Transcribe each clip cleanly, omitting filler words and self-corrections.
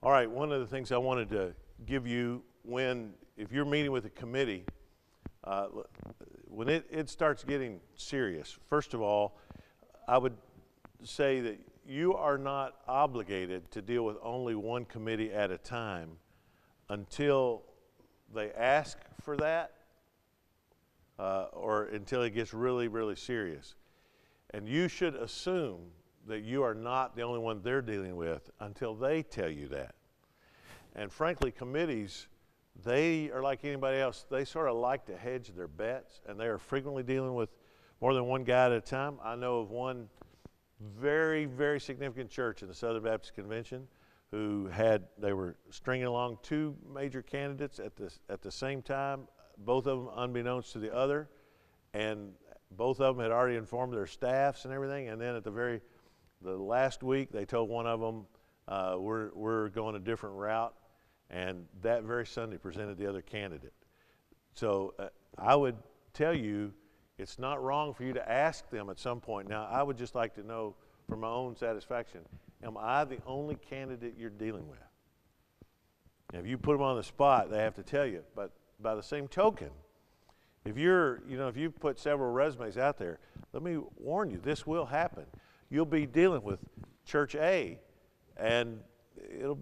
All right, one of the things I wanted to give you if you're meeting with a committee, when it starts getting serious, first of all, I would say that you are not obligated to deal with only one committee at a time until they ask for that or until it gets really, really serious. And you should assume that you are not the only one they're dealing with until they tell you that. And frankly, committees, they are like anybody else. They sort of like to hedge their bets, and they are frequently dealing with more than one guy at a time. I know of one very, very significant church in the Southern Baptist Convention they were stringing along two major candidates at the same time, both of them unbeknownst to the other, and both of them had already informed their staffs and everything. And then at the last week, they told one of them, we're going a different route, and that very Sunday presented the other candidate. So I would tell you, it's not wrong for you to ask them at some point. Now, I would just like to know, for my own satisfaction, am I the only candidate you're dealing with? And if you put them on the spot, they have to tell you. But by the same token, if you put several resumes out there, let me warn you, this will happen. You'll be dealing with Church A, and you'll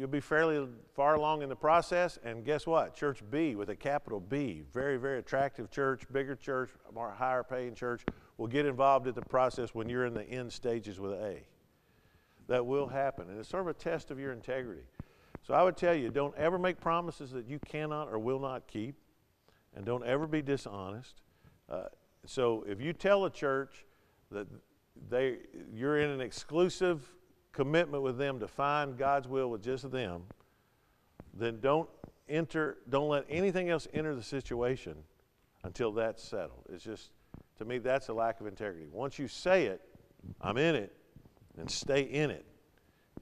be fairly far along in the process, and guess what? Church B, with a capital B, very, very attractive church, bigger church, more higher paying church, will get involved in the process when you're in the end stages with A. That will happen, and it's sort of a test of your integrity. So I would tell you, don't ever make promises that you cannot or will not keep, and don't ever be dishonest. So if you tell a church that you're in an exclusive commitment with them to find God's will with just them, then don't let anything else enter the situation until that's settled. It's just, to me, that's a lack of integrity. Once you say it, I'm in it, and stay in it,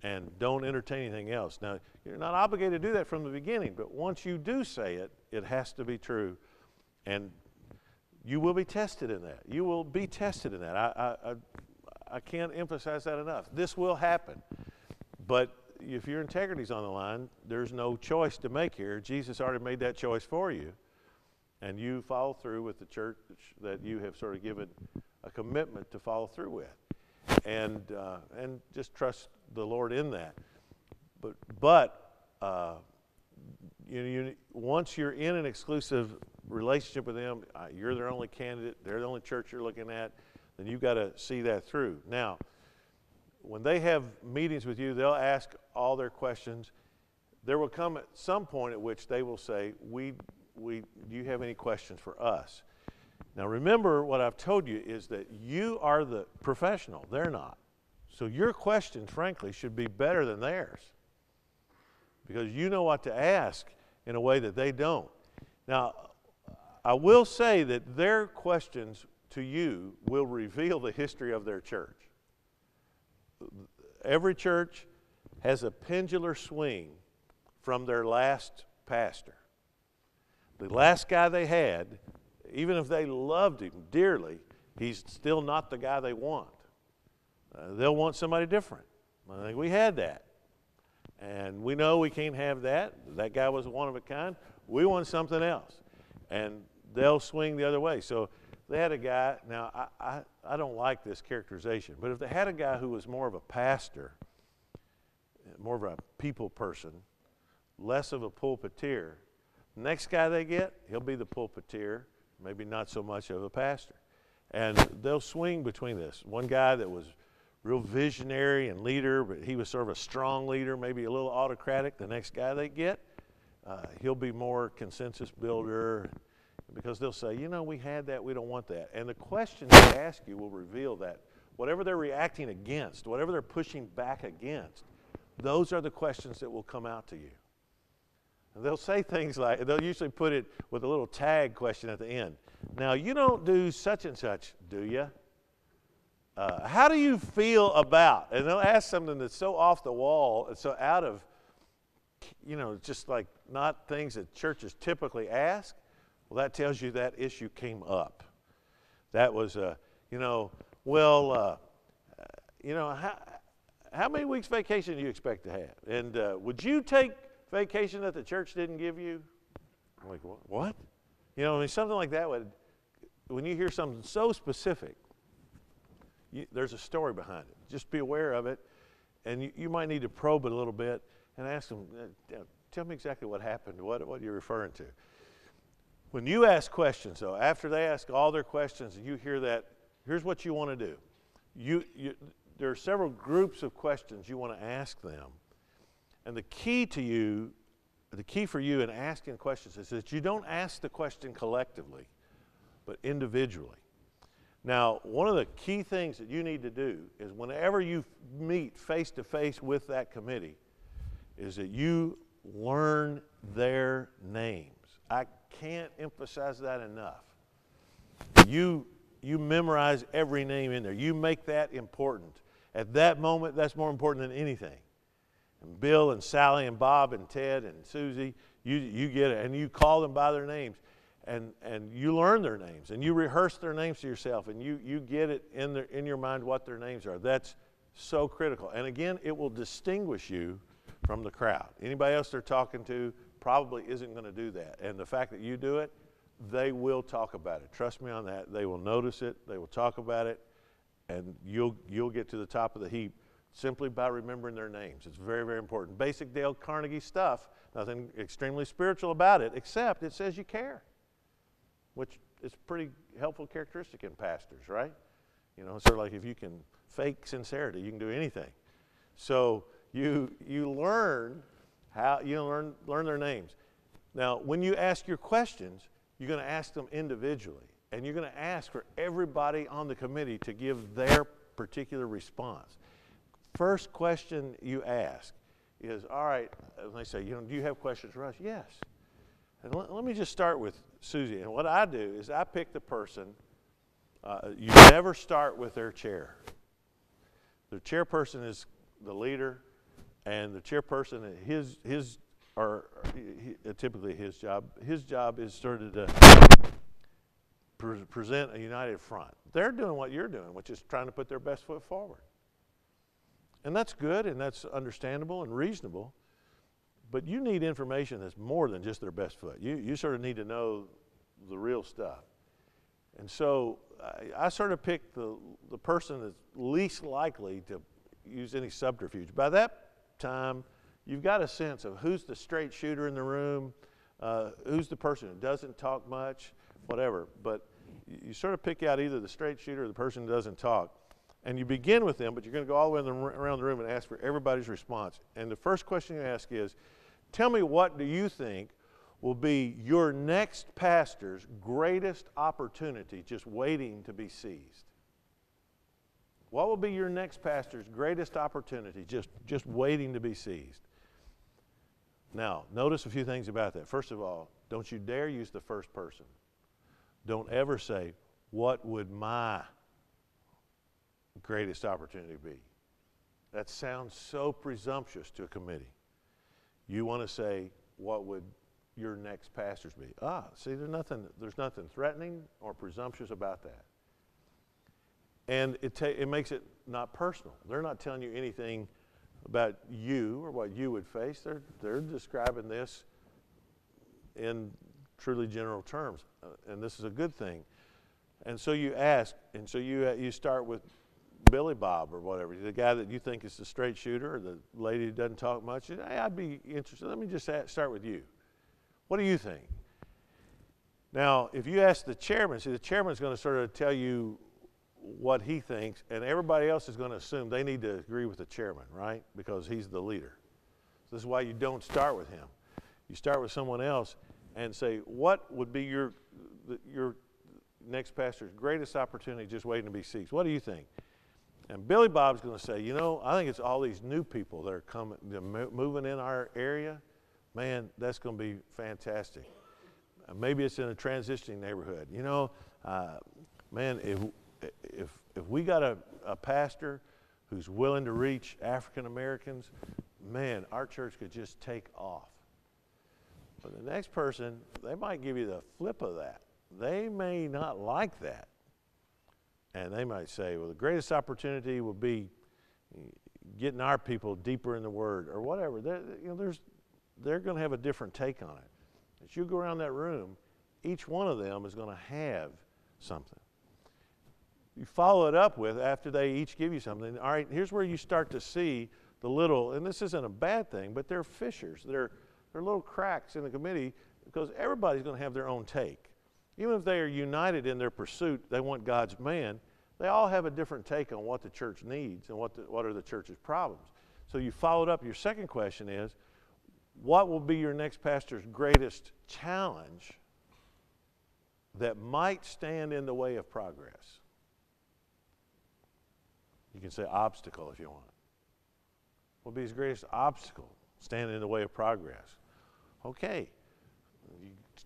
and don't entertain anything else. Now, you're not obligated to do that from the beginning, but once you do say it, it has to be true, and you will be tested in that. You will be tested in that. I can't emphasize that enough. This will happen, but if your integrity's on the line, there's no choice to make here. Jesus already made that choice for you, and you follow through with the church that you have sort of given a commitment to follow through with. And just trust the Lord in that. But once you're in an exclusive relationship with them, you're their only candidate, they're the only church you're looking at, then you've got to see that through. Now, when they have meetings with you, they'll ask all their questions. There will come at some point at which they will say, do you have any questions for us? Now remember, what I've told you is that you are the professional, they're not. So your questions, frankly, should be better than theirs, because you know what to ask in a way that they don't. Now, I will say that their questions to you will reveal the history of their church. Every church has a pendular swing from their last pastor. The last guy they had, even if they loved him dearly, he's still not the guy they want. They'll want somebody different. I think we had that. And we know we can't have that. That guy was one of a kind. We want something else. And they'll swing the other way. So they had a guy, now I don't like this characterization, but if they had a guy who was more of a pastor, more of a people person, less of a pulpiteer, the next guy they get, he'll be the pulpiteer, maybe not so much of a pastor. And they'll swing between this. One guy that was real visionary and leader, but he was sort of a strong leader, maybe a little autocratic. The next guy they get, he'll be more consensus builder, because they'll say, we had that, we don't want that. And the questions they ask you will reveal that. Whatever they're reacting against, whatever they're pushing back against, those are the questions that will come out to you. And they'll say things like, they'll usually put it with a little tag question at the end. Now, you don't do such and such, do you? How do you feel about? And they'll ask something that's so off the wall, and so out of, just like not things that churches typically ask. Well, that tells you that issue came up. That was, how many weeks vacation do you expect to have? And would you take vacation that the church didn't give you? I'm like, what? You know, I mean, something like that would, when you hear something so specific, there's a story behind it. Just be aware of it, and you might need to probe it a little bit and ask them, tell me exactly what happened, what you're referring to. When you ask questions, though, after they ask all their questions and you hear that, here's what you want to do. There are several groups of questions you want to ask them. And the key for you in asking questions is that you don't ask the question collectively, but individually. Now, one of the key things that you need to do is whenever you meet face-to-face with that committee is that you learn their names. I can't emphasize that enough. You memorize every name in there. You make that important. At that moment, that's more important than anything. And Bill and Sally and Bob and Ted and Susie, you get it. And you call them by their names. And you learn their names. And you rehearse their names to yourself. And you get it in your mind what their names are. That's so critical. And again, it will distinguish you from the crowd. Anybody else they're talking to probably isn't going to do that. And the fact that you do it, they will talk about it. Trust me on that. They will notice it. They will talk about it. And you'll get to the top of the heap simply by remembering their names. It's very, very important. Basic Dale Carnegie stuff, nothing extremely spiritual about it, except it says you care, which is a pretty helpful characteristic in pastors, right? You know, sort of like if you can fake sincerity, you can do anything. So you learn how learn their names. Now, when you ask your questions, you're going to ask them individually, and you're going to ask for everybody on the committee to give their particular response. First question you ask is, all right, and they say, do you have questions for us? Yes. And let me just start with Susie. And what I do is I pick the person. You never start with their chair. The chairperson is the leader, and the chairperson, typically his job is sort of to present a united front. They're doing what you're doing, which is trying to put their best foot forward. And that's good, and that's understandable and reasonable. But you need information that's more than just their best foot. You sort of need to know the real stuff. And so I sort of pick the person that's least likely to use any subterfuge. By that time, you've got a sense of who's the straight shooter in the room, who's the person who doesn't talk much, whatever. But you sort of pick out either the straight shooter or the person who doesn't talk. And you begin with them, but you're going to go all the way around the room and ask for everybody's response. And the first question you ask is, tell me, what do you think will be your next pastor's greatest opportunity just waiting to be seized? What will be your next pastor's greatest opportunity just waiting to be seized? Now, notice a few things about that. First of all, don't you dare use the first person. Don't ever say, what would my greatest opportunity be? That sounds so presumptuous to a committee. You want to say, what would your next pastors be? See, there's nothing threatening or presumptuous about that. And it makes it not personal. They're not telling you anything about you or what you would face. They're describing this in truly general terms, and this is a good thing. And so you ask, and so you start with Billy Bob or whatever, the guy that you think is the straight shooter or the lady who doesn't talk much. Hey, I'd be interested. Let me just start with you. What do you think? Now, if you ask the chairman, the chairman's going to sort of tell you what he thinks, and everybody else is going to assume they need to agree with the chairman, right? Because he's the leader. So this is why you don't start with him. You start with someone else and say, what would be your next pastor's greatest opportunity just waiting to be seized? What do you think? And Billy Bob's going to say, I think it's all these new people that are coming, moving in our area. Man, that's going to be fantastic. Maybe it's in a transitioning neighborhood. Man, if we got a pastor who's willing to reach African Americans, man, our church could just take off. But the next person, they might give you the flip of that. They may not like that. And they might say, well, the greatest opportunity will be getting our people deeper in the Word or whatever. They're going to have a different take on it. As you go around that room, each one of them is going to have something. You follow it up with, after they each give you something, all right, here's where you start to see the little, and this isn't a bad thing, but they're fissures. They're little cracks in the committee because everybody's going to have their own take. Even if they are united in their pursuit, they want God's man, they all have a different take on what the church needs and what are the church's problems. So you followed up. Your second question is, what will be your next pastor's greatest challenge that might stand in the way of progress? You can say obstacle if you want. What will be his greatest obstacle standing in the way of progress? Okay.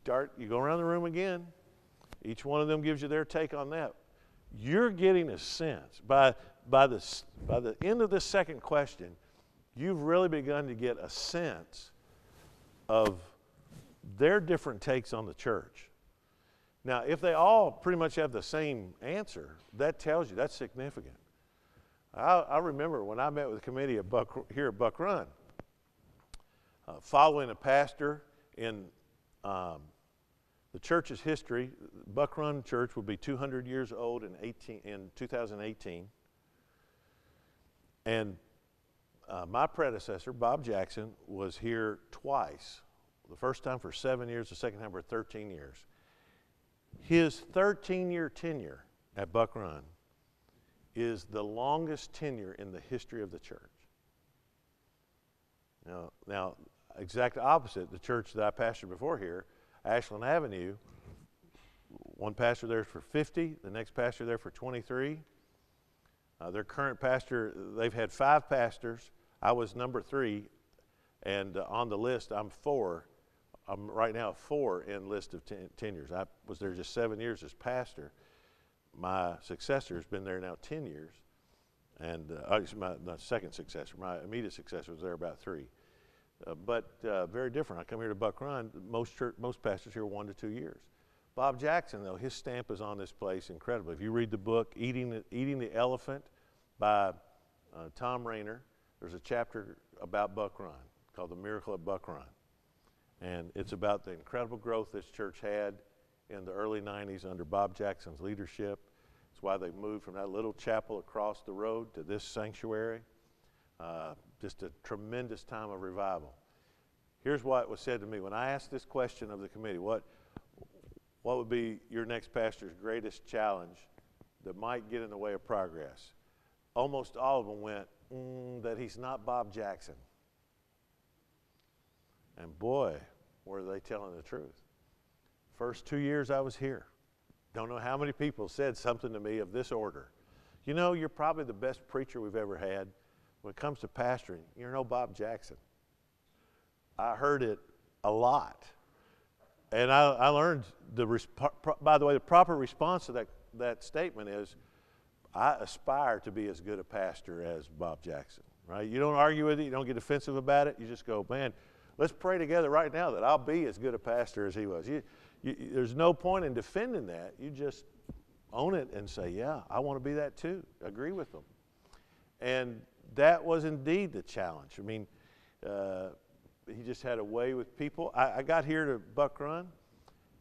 You go around the room again. Each one of them gives you their take on that. You're getting a sense. By the end of this second question, you've really begun to get a sense of their different takes on the church. Now, if they all pretty much have the same answer, that tells you that's significant. I remember when I met with the committee here at Buck Run, following a pastor in the church's history. Buck Run Church will be 200 years old in 2018. And my predecessor, Bob Jackson, was here twice. The first time for 7 years, the second time for 13 years. His 13-year tenure at Buck Run is the longest tenure in the history of the church. Now, exact opposite, the church that I pastored before here, Ashland Avenue, one pastor there for 50, the next pastor there for 23. Their current pastor, they've had 5 pastors. I was number 3, and on the list, I'm 4. I'm right now 4 in list of tenures. I was there just 7 years as pastor. My successor has been there now 10 years, and my second successor, my immediate successor, was there about 3. But very different. I come here to Buck Run. Most pastors here 1 to 2 years. Bob Jackson, though, his stamp is on this place incredibly. If you read the book Eating the Elephant by Tom Rainer, there's a chapter about Buck Run called The Miracle at Buck Run. And it's about the incredible growth this church had in the early 90s under Bob Jackson's leadership. It's why they moved from that little chapel across the road to this sanctuary. Just a tremendous time of revival. Here's what was said to me when I asked this question of the committee: what would be your next pastor's greatest challenge that might get in the way of progress? Almost all of them went, that he's not Bob Jackson. And boy, were they telling the truth. First 2 years I was here, don't know how many people said something to me of this order. You know, you're probably the best preacher we've ever had. When it comes to pastoring, you're no Bob Jackson. I heard it a lot. And I learned, by the way, the proper response to that statement is, I aspire to be as good a pastor as Bob Jackson, right? You don't argue with it. You don't get offensive about it. You just go, man, let's pray together right now that I'll be as good a pastor as he was. There's no point in defending that. You just own it and say, yeah, I want to be that too. Agree with them. And that was indeed the challenge. I mean, he just had a way with people. I got here to Buck Run,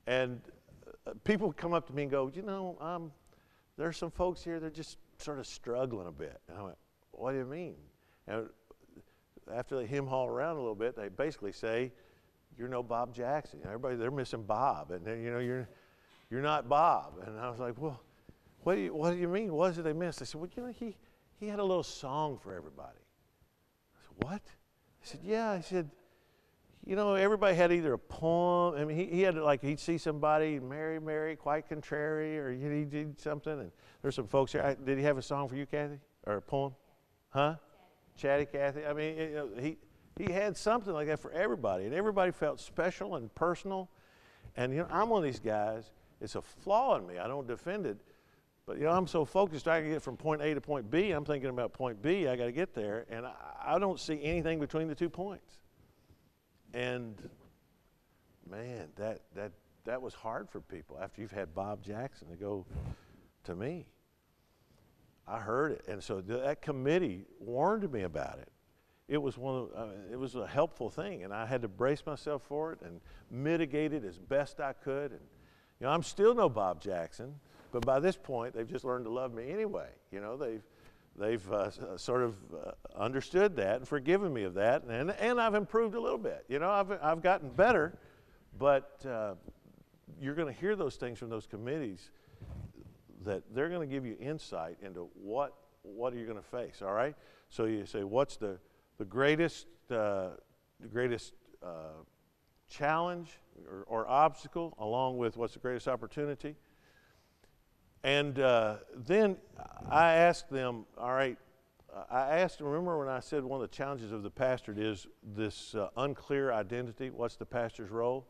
and people come up to me and go, you know, there's some folks here that are just sort of struggling a bit. And I went, what do you mean? And after they hem-haul around a little bit, they basically say, you're no Bob Jackson. Everybody, they're missing Bob, and you know, you're not Bob. And I was like, well, what do you mean? What did they miss? They said, well, you know, he had a little song for everybody. I said, what? I said, yeah. He said, you know, everybody had either a poem. I mean, he had like, he'd see somebody, Mary, Mary, quite contrary, or he did something. And there's some folks here. Did he have a song for you, Kathy? Or a poem? Huh? Chatty Kathy. I mean, you know, he had something like that for everybody. And everybody felt special and personal. And, you know, I'm one of these guys. It's a flaw in me. I don't defend it. But, you know, I'm so focused I can get from point A to point B. I'm thinking about point B. I got to get there. And I don't see anything between the 2 points. And, man, that was hard for people after you've had Bob Jackson to go to me. I heard it, and so that committee warned me about it. It was it was a helpful thing, and I had to brace myself for it and mitigate it as best I could. And I'm still no Bob Jackson, but by this point, they've just learned to love me anyway. They've sort of understood that and forgiven me of that, and I've improved a little bit. I've gotten better, but you're going to hear those things from those committees that they're going to give you insight into what are you going to face. All right. So you say, what's the greatest challenge or obstacle, along with what's the greatest opportunity? And then I asked them, all right, remember when I said one of the challenges of the pastorate is this unclear identity, what's the pastor's role?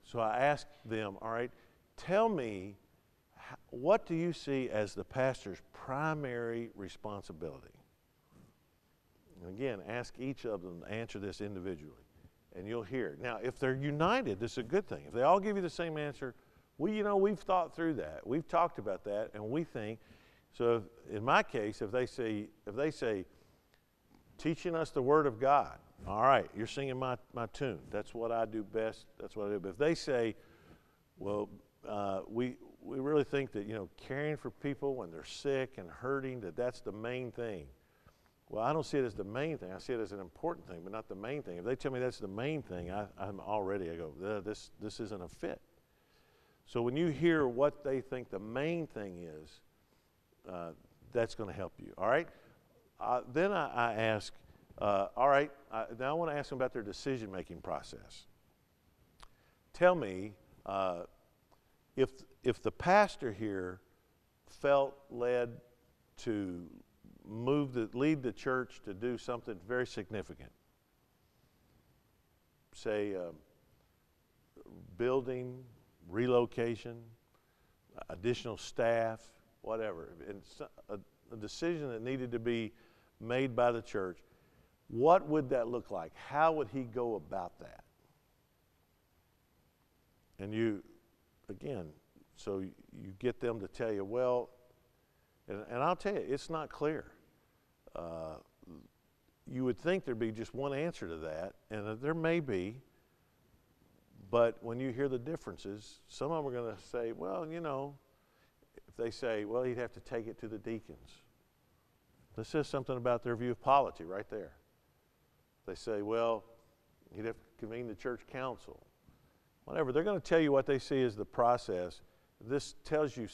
So I asked them, all right, tell me, what do you see as the pastor's primary responsibility? And again, ask each of them to answer this individually, and you'll hear. Now, if they're united, this is a good thing. If they all give you the same answer, we've thought through that. We've talked about that, and we think. So in my case, if they say, teaching us the Word of God, all right, you're singing my tune. That's what I do best. That's what I do. But if they say, well, we really think that caring for people when they're sick and hurting, that's the main thing. Well, I don't see it as the main thing. I see it as an important thing, but not the main thing. If they tell me that's the main thing, I go, this isn't a fit. So when you hear what they think the main thing is, that's going to help you. All right. Then I ask, all right. Now I want to ask them about their decision-making process. Tell me, if the pastor here felt led to lead the church to do something very significant, say building, relocation, additional staff, whatever, and a decision that needed to be made by the church, what would that look like? How would he go about that? And so you get them to tell you, well, and I'll tell you, it's not clear. You would think there'd be just one answer to that, and there may be, but when you hear the differences, some of them are going to say, well, if they say, well, he'd have to take it to the deacons. This says something about their view of polity right there. They say, well, he'd have to convene the church council. Whatever, they're going to tell you what they see as the process. This tells you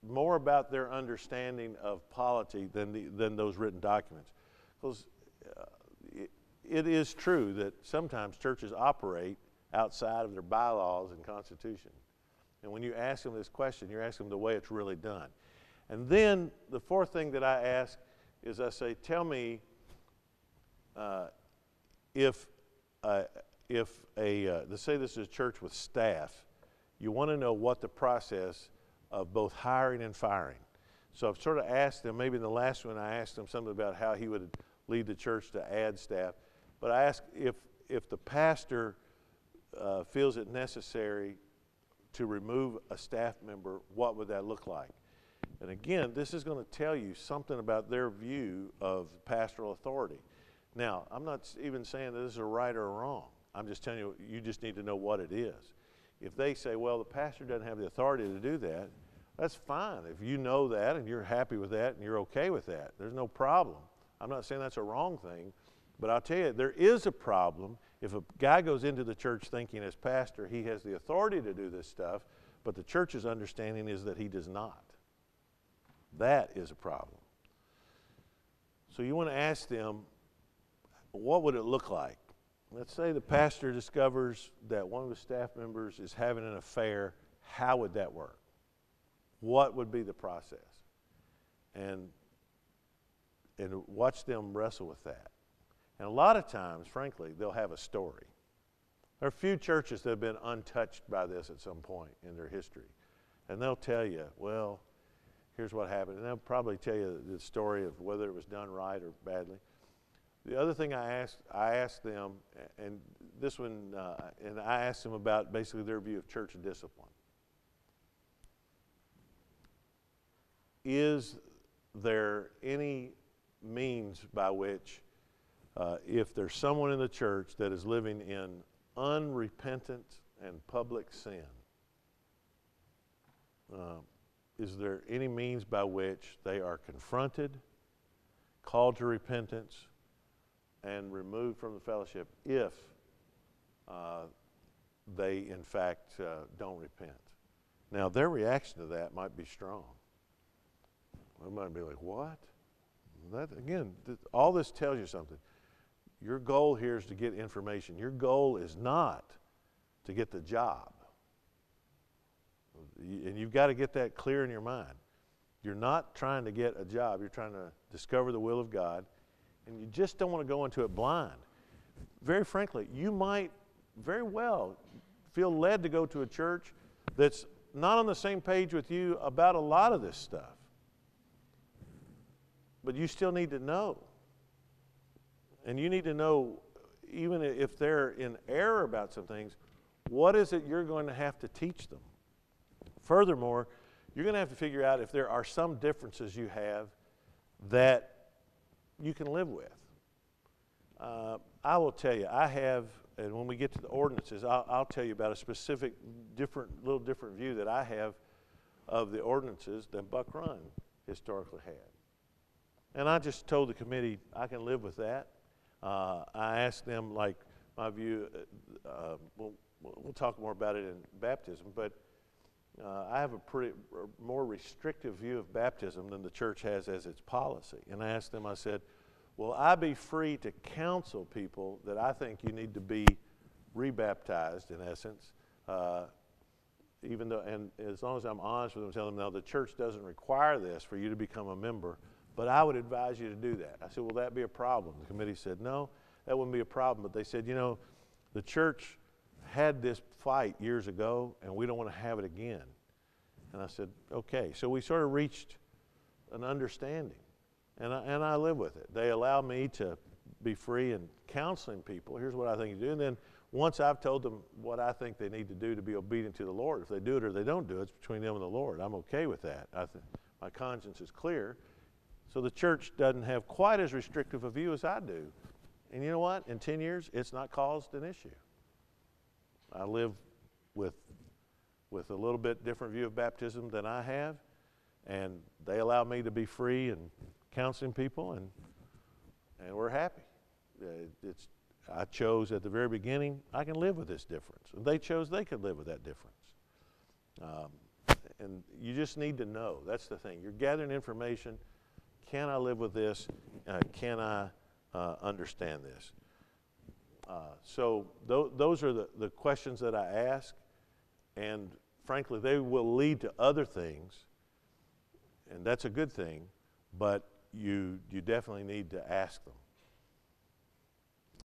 more about their understanding of polity than those written documents. Because it is true that sometimes churches operate outside of their bylaws and constitution. And when you ask them this question, you're asking them the way it's really done. And then the fourth thing that I ask is I say, tell me let's say this is a church with staff, you want to know what the process of both hiring and firing. So I've sort of asked them, maybe in the last one I asked them something about how he would lead the church to add staff. But I asked if the pastor feels it necessary to remove a staff member, what would that look like? And again, this is going to tell you something about their view of pastoral authority. Now, I'm not even saying that this is a right or a wrong. I'm just telling you, you just need to know what it is. If they say, well, the pastor doesn't have the authority to do that, that's fine. If you know that and you're happy with that and you're okay with that, there's no problem. I'm not saying that's a wrong thing, but I'll tell you, there is a problem if a guy goes into the church thinking as pastor he has the authority to do this stuff, but the church's understanding is that he does not. That is a problem. So you want to ask them, what would it look like? Let's say the pastor discovers that one of the staff members is having an affair. How would that work? What would be the process? And watch them wrestle with that. And a lot of times, frankly, they'll have a story. There are few churches that have been untouched by this at some point in their history. And they'll tell you, well, here's what happened. And they'll probably tell you the story of whether it was done right or badly. The other thing I asked them, and this one, and I asked them about basically their view of church discipline. Is there any means by which, if there's someone in the church that is living in unrepentant and public sin, is there any means by which they are confronted, called to repentance, and removed from the fellowship if they, in fact, don't repent? Now, their reaction to that might be strong. They might be like, what? That, again, all this tells you something. Your goal here is to get information. Your goal is not to get the job. And you've got to get that clear in your mind. You're not trying to get a job. You're trying to discover the will of God. And you just don't want to go into it blind. Very frankly, you might very well feel led to go to a church that's not on the same page with you about a lot of this stuff. But you still need to know. And you need to know, even if they're in error about some things, what is it you're going to have to teach them? Furthermore, you're going to have to figure out if there are some differences you have that you can live with. I will tell you, I have, and when we get to the ordinances, I'll tell you about a specific little different view that I have of the ordinances than Buck Run historically had. And I just told the committee I can live with that. I asked them, like, my view, we'll talk more about it in baptism, but I have a more restrictive view of baptism than the church has as its policy. And I asked them, I said, will I be free to counsel people that I think you need to be rebaptized, in essence, even though, and as long as I'm honest with them, tell them, no, the church doesn't require this for you to become a member, but I would advise you to do that. I said, will that be a problem? The committee said, no, that wouldn't be a problem. But they said, you know, the church had this fight years ago, and we don't want to have it again. And I said, okay. So we sort of reached an understanding, and I live with it. They allow me to be free in counseling people. Here's what I think you do. And then once I've told them what I think they need to do to be obedient to the Lord, if they do it or they don't do it, it's between them and the Lord. I'm okay with that. My conscience is clear. So the church doesn't have quite as restrictive a view as I do. And you know what? In 10 years, it's not caused an issue. I live with a little bit different view of baptism than I have, and they allow me to be free and counseling people, and we're happy. I chose at the very beginning, I can live with this difference. And they chose they could live with that difference. And you just need to know. That's the thing. You're gathering information. Can I live with this? Can I understand this? So those are the questions that I ask, and frankly, they will lead to other things, and that's a good thing, but you definitely need to ask them.